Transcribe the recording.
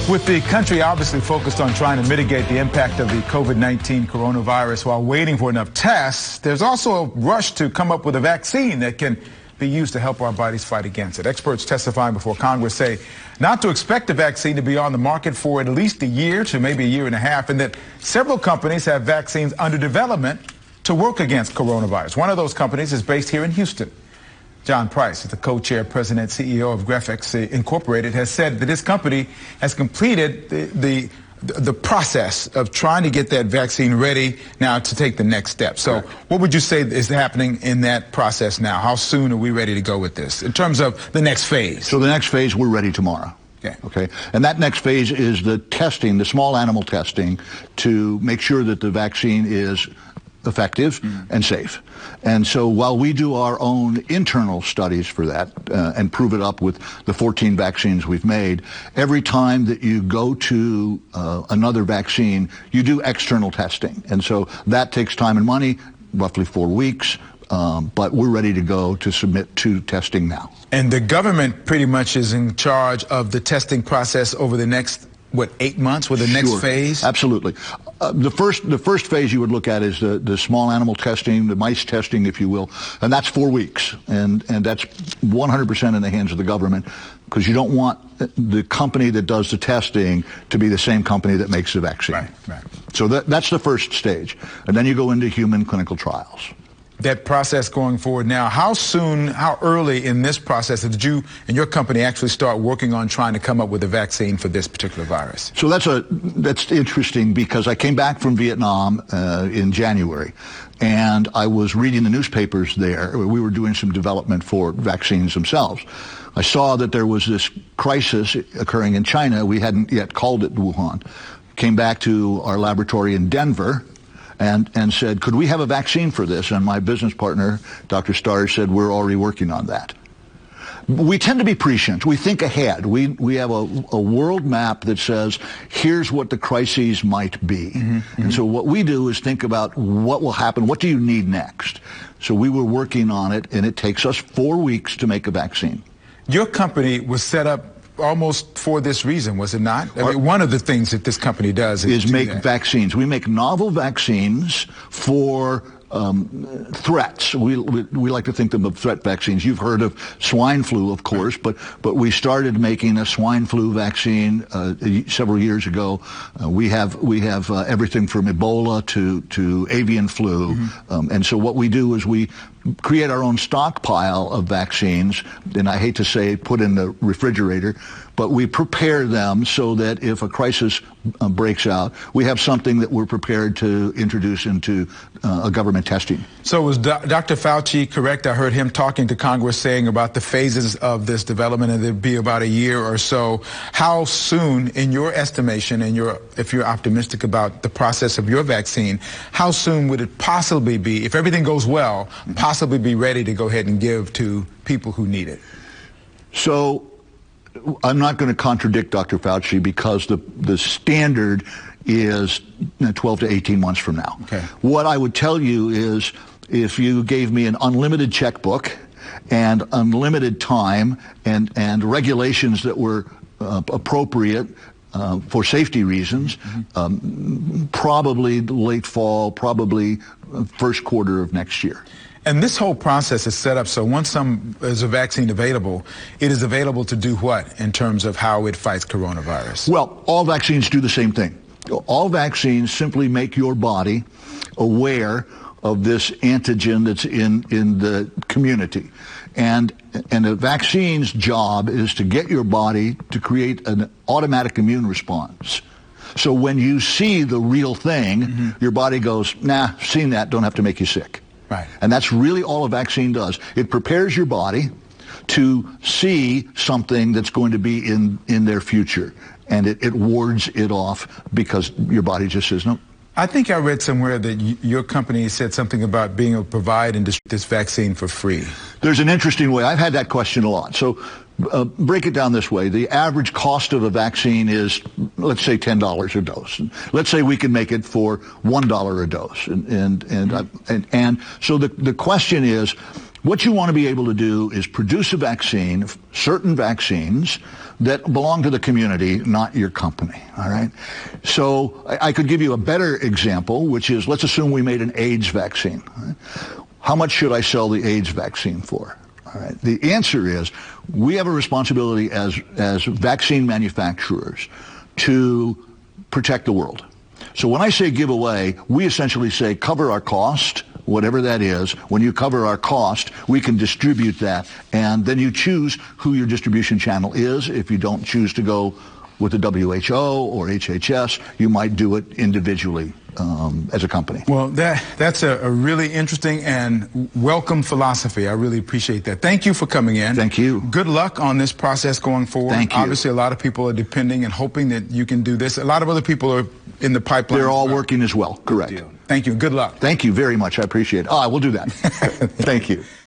With the country obviously focused on trying to mitigate the impact of the COVID-19 coronavirus while waiting for enough tests, there's also a rush to come up with a vaccine that can be used to help our bodies fight against it. Experts testifying before Congress say not to expect the vaccine to be on the market for at least a year to maybe a year and a half, and that several companies have vaccines under development to work against coronavirus. One of those companies is based here in Houston. John Price, the co-chair, president, CEO of Graphics Incorporated, has said that his company has completed the process of trying to get that vaccine ready now to take the next step. So what would you say is happening in that process now? How soon are we ready to go with this in terms of the next phase? So the next phase, we're ready tomorrow. Okay. And that next phase is the testing, the small animal testing, to make sure that the vaccine is effective and safe. And so while we do our own internal studies for that and prove it up with the 14 vaccines we've made, every time that you go to another vaccine, you do external testing. And so that takes time and money, roughly 4 weeks, but we're ready to go to submit to testing now. And the government pretty much is in charge of the testing process over the next, 8 months with the next phase? Absolutely. The first phase you would look at is the small animal testing, the mice testing, if you will, and that's 4 weeks, and that's 100% in the hands of the government, because you don't want the company that does the testing to be the same company that makes the vaccine. Right. So that's the first stage, and then you go into human clinical trials. That process going forward now, how early in this process did you and your company actually start working on trying to come up with a vaccine for this particular virus? So that's interesting, because I came back from Vietnam in January, and I was reading the newspapers there. We were doing some development for vaccines themselves. I saw that there was this crisis occurring in China. We hadn't yet called it Wuhan. Came back to our laboratory in Denver and said, could we have a vaccine for this? And my business partner, Dr. Starr, said, we're already working on that. We tend to be prescient. We think ahead. We have a world map that says, here's what the crises might be. And so what we do is think about what will happen. What do you need next? So we were working on it, and it takes us 4 weeks to make a vaccine. Your company was set up almost for this reason, was it not? I mean, one of the things that this company does is make vaccines. We make novel vaccines for threats. We like to think of threat vaccines. You've heard of swine flu, of course, but we started making a swine flu vaccine several years ago. We have everything from Ebola to avian flu, and so what we do is we create our own stockpile of vaccines, and I hate to say put in the refrigerator, but we prepare them so that if a crisis breaks out, we have something that we're prepared to introduce into a government testing. So was Dr. Fauci correct? I heard him talking to Congress saying about the phases of this development, and it'd be about a year or so. How soon, in your estimation, and if you're optimistic about the process of your vaccine, how soon would it possibly be, if everything goes well, possibly be ready to go ahead and give to people who need it? So I'm not going to contradict Dr. Fauci, because the standard is 12 to 18 months from now. Okay. What I would tell you is, if you gave me an unlimited checkbook and unlimited time and regulations that were appropriate for safety reasons, probably late fall, probably first quarter of next year. And this whole process is set up so once there's a vaccine available, it is available to do what in terms of how it fights coronavirus? Well, all vaccines do the same thing. All vaccines simply make your body aware of this antigen that's in the community. And a vaccine's job is to get your body to create an automatic immune response. So when you see the real thing, your body goes, nah, seen that, don't have to make you sick. Right. And that's really all a vaccine does. It prepares your body to see something that's going to be in their future, and it wards it off, because your body just says no. I think I read somewhere that your company said something about being able to provide and distribute this vaccine for free. There's an interesting way. I've had that question a lot. So break it down this way. The average cost of a vaccine is, let's say, $10 a dose. Let's say we can make it for $1 a dose. And so the question is, What you want to be able to do is produce a vaccine, certain vaccines, that belong to the community, not your company, all right? So I could give you a better example, which is, let's assume we made an AIDS vaccine. Right? How much should I sell the AIDS vaccine for? All right. The answer is, we have a responsibility as vaccine manufacturers to protect the world. So when I say give away, we essentially say cover our cost, whatever that is. When you cover our cost, we can distribute that, and then you choose who your distribution channel is. If you don't choose to go with the WHO or HHS, you might do it individually as a company. Well, that's a really interesting and welcome philosophy. I really appreciate that. Thank you for coming in. Thank you. Good luck on this process going forward. Thank you. Obviously, a lot of people are depending and hoping that you can do this. A lot of other people are in the pipeline. They're all working as well. Correct. Thank you. Good luck. Thank you very much. I appreciate it. I will do that. Thank you.